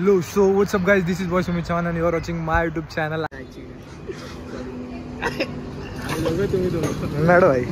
Hello, so what's up guys, this is boy Sumit Chauhan and you are watching my YouTube channel. नाडो भाई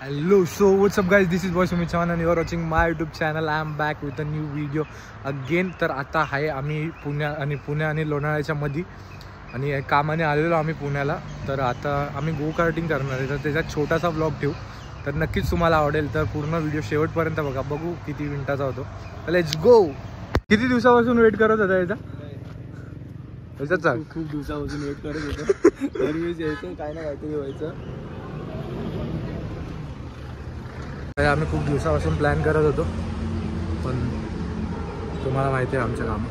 Hello, so what's up guys, this is boy Sumit Chauhan and you are watching my YouTube channel. I am back with a new video again. तर आता आहे आम्ही पुणे आणि लोणावळ्याच्या मध्ये आणि कामाने आलेलो आम्ही पुण्याला. तर आता आम्ही गो कार्टिंग करणार आहे, तर त्याचा छोटासा ब्लॉग ठेवू, तर नक्कीच तुम्हाला आवडेल. तर पूर्ण व्हिडिओ शेवटपर्यंत बघा, बघू किती मिनिटाचा होतो. Let's go. किती दिवसापासून वेट करत होता याचा? खूप दिवसापासून वेट करत होतो. दरवेळेस यायचं काय ना काहीतरी व्हायचं. आम्ही खूप दिवसापासून प्लॅन करत होतो, पण तुम्हाला माहिती आहे आमचं काम.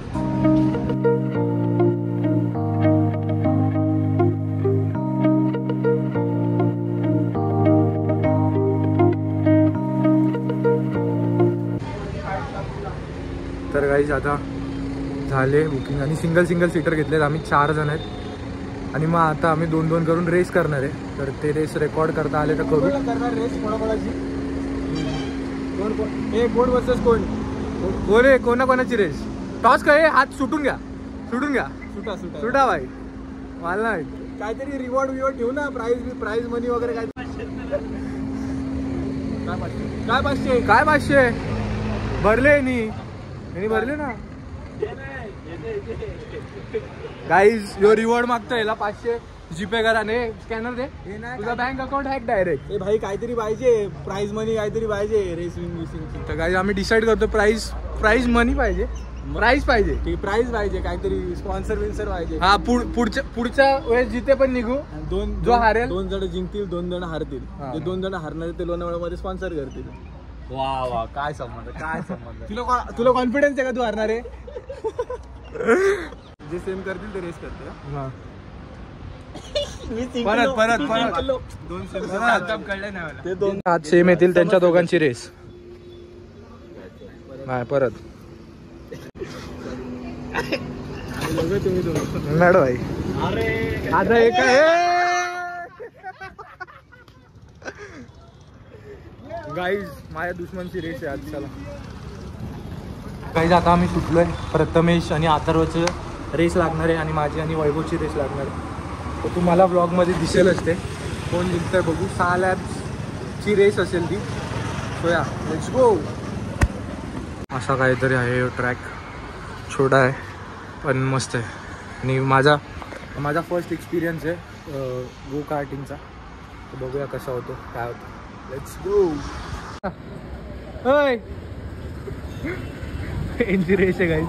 तर गाईज आता झाले बुकिंग आणि सिंगल सीटर घेतलेत. आम्ही 4 जण आहेत आणि मग आता आम्ही 2-2 करून रेस करणार आहे. तर ते रेस रेकॉर्ड करता आले तर करू. करणार रेस कोणाकोणाची? कोण वर्सेस कोण? कोण कोणाची रेस? टॉस काय? हात सुटून घ्या. सुटा भाई. मला नाही काहीतरी रिवॉर्ड ठेवू ना, प्राइज मनी वगैरे काय. काय 500 भरले भरले ना गाईज. यो रिवॉर्ड मागतो याला 500 जीपे करा. ने स्कॅनर दे, तुझा बँक अकाउंट हॅक डायरेक्ट. भाई काहीतरी पाहिजे, प्राइज मनी काहीतरी पाहिजे रेसिंग. तर गाईज आम्ही डिसाईड करतो प्राइज मनी पाहिजे, प्राइज पाहिजे, प्राइज पाहिजे, काहीतरी स्पॉन्सर पाहिजे. हा पुढच्या वेळेस जिथे पण निघू. जो हारेल 2 जण जिंकतील, 2 जण हारतील. जे 2 जण हारणार ते लोणावळ्यामध्ये स्पॉन्सर करतील. वा काय संबंध. तुला कॉन्फिडन्स आहे का तू हारणार आहे? जे सेम करतील ते रेस करते. परत 2 सेम कळले नाही. ते 2 आज सेम येतील त्यांच्या दोघांची रेस. नाही परत नाडो भाई. आता एक गाईज माझ्या दुश्मनची रेस आहे आज. चला गाईज आता आम्ही सुटलोय. प्रथमेश आणि अथर्वचं रेस लागणार आहे आणि माझी आणि वैभवची रेस लागणार आहे. तर तुम्हाला ब्लॉगमध्ये दिसेलच ते कोण जिंकतंय बघू. 6 लॅब्सची रेस असेल ती. सो या लेट्स गो. असा काहीतरी आहे ट्रॅक. छोटा आहे पण मस्त आहे आणि माझा फर्स्ट एक्सपिरियन्स आहे गो कार्टिंगचा. तर बघूया कसा होतो, काय होतं. Let's go. होय यांची रेस आहे गाईज.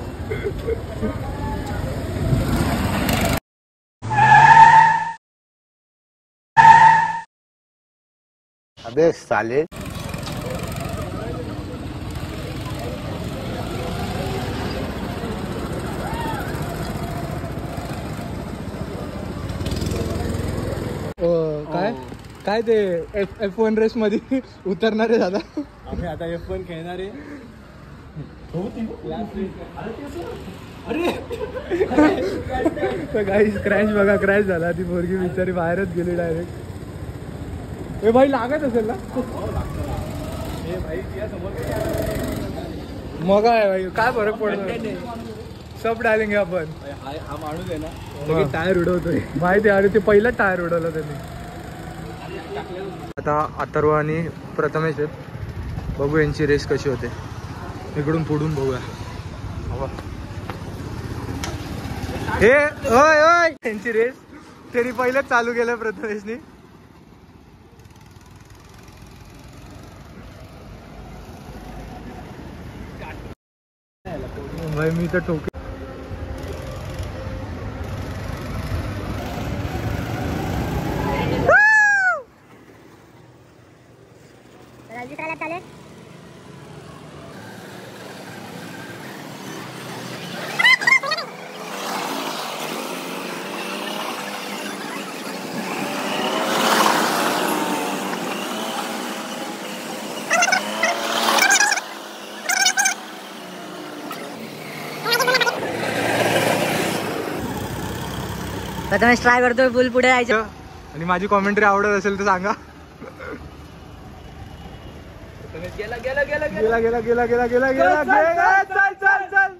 अबे साले. काय ते F1 रेस मध्ये उतरणार आहे दादा. आम्ही आता F1 खेळणार आहे. गाईज क्रॅश बघा, क्रॅश झाला. ती पोरगी बिचारी बाहेरच गेली डायरेक्ट. हे भाई लागत असेल ना. मग आहे भाई, काय फरक पडतो. सब डालेंगे आपण. हा माणूस आहे ना, टायर उडवतोय माहिती. अरे ते पहिला टायर उडवला त्यांनी. आता अथर्व आणि प्रथमेश आहेत. बघू यांची रेस कशी होते. इकडून पुढून बघूया. हे ओय यांची रेस तरी पहिलेच चालू केलं प्रथमेशनी. भाई मी तर ठोके. प्रथमेश ट्राय करतोय फुल पुढे जायचं. आणि माझी कॉमेंट्री आवडत असेल तर सांगा. गेला गेला गेला गेला गेला गेला गेला गेला गेला गेला. चल चल चल.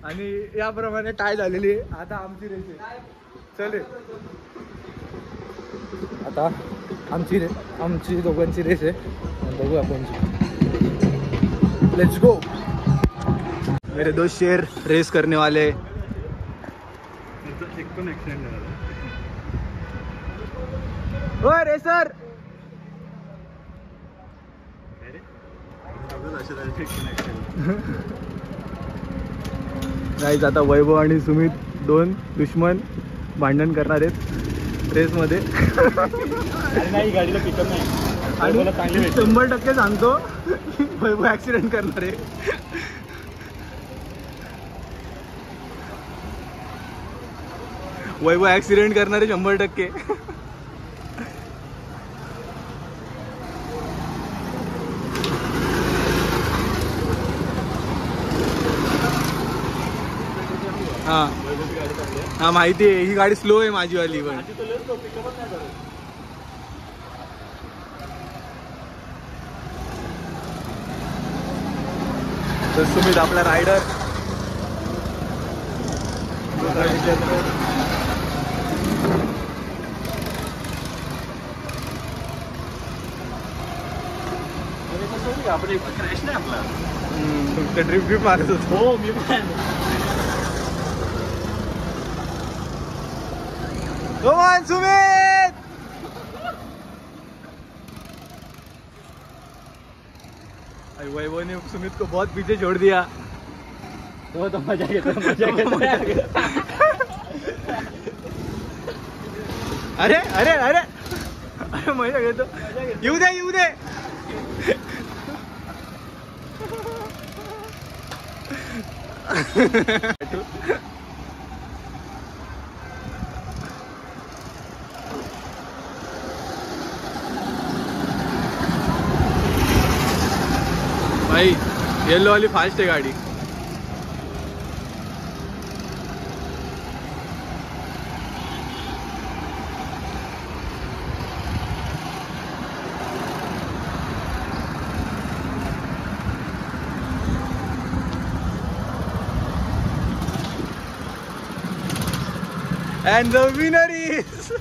आणि याप्रमाणे टाय झालेली आहे. आता आमची रेस आहे. चल रे. आता आमची दोघांची रेस आहे. बघू आपण. Let's go. मेरे दो शेर रेस करने वाले. ओ रेसर. गाईज आता वैभव आणि सुमित दोन दुश्मन भांडण करणार आहेत रेस मध्ये. नाही गाडीला पिकअप नाही. आणि 100% सांगतो वैभव ऍक्सिडेंट करणार आहे. वैभव ऍक्सिडेंट करणार आहे 100%. हा हा माहिती आहे. ही गाडी स्लो आहे माझी वाली पण. तर सुमित आपला रायडर. आपण एक क्रॅश नाही आपला. फक्त ड्रिप मारत होतो. हो मी पण. Come on, Sumit! वैभव ने सुमित को बहुत पीछे छोड़ दिया. तो मजा घेतो मजा घेतो. अरे अरे अरे अरे मजा घेतो. येऊ दे येऊ दे. भाई येलो वाली फास्ट है गाड़ी. And the winner is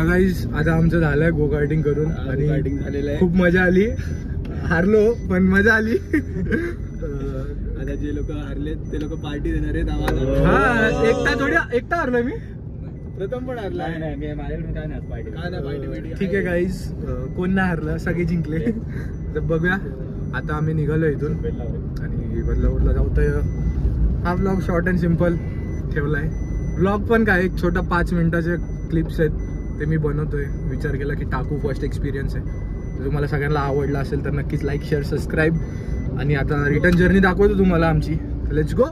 guys आता आमचं झालंय गो कार्टिंग करून. आणि कार्टिंग झालेलं आहे. खूप मजा आली. हारलो पण मजा आली. आता जे लोक हारले ते लोक पार्टी देणार आहेत आम्हाला. हा एकटा हारलोय मी. प्रथम पण हारला. माझ्याकडून काय नाही पार्टी. काय नाही पार्टी. ठीक आहे गाईज. कोण नाही हारलं. सगळे जिंकले. तर बघूया. आता आम्ही निघालो इथून आणि बदलापूरला जाऊ. तर हा ब्लॉग शॉर्ट अँड सिम्पल ठेवलाय. ब्लॉग पण काय एक छोटा 5 मिनिटाचे क्लिप्स आहेत ते मी बनवतोय. विचार केला की टाकू. फर्स्ट एक्सपिरियन्स आहे. तर तुम्हाला सगळ्यांना आवडला असेल तर नक्कीच लाईक शेअर सबस्क्राईब. आणि आता रिटर्न जर्नी दाखवतो तुम्हाला आमची. Let's go.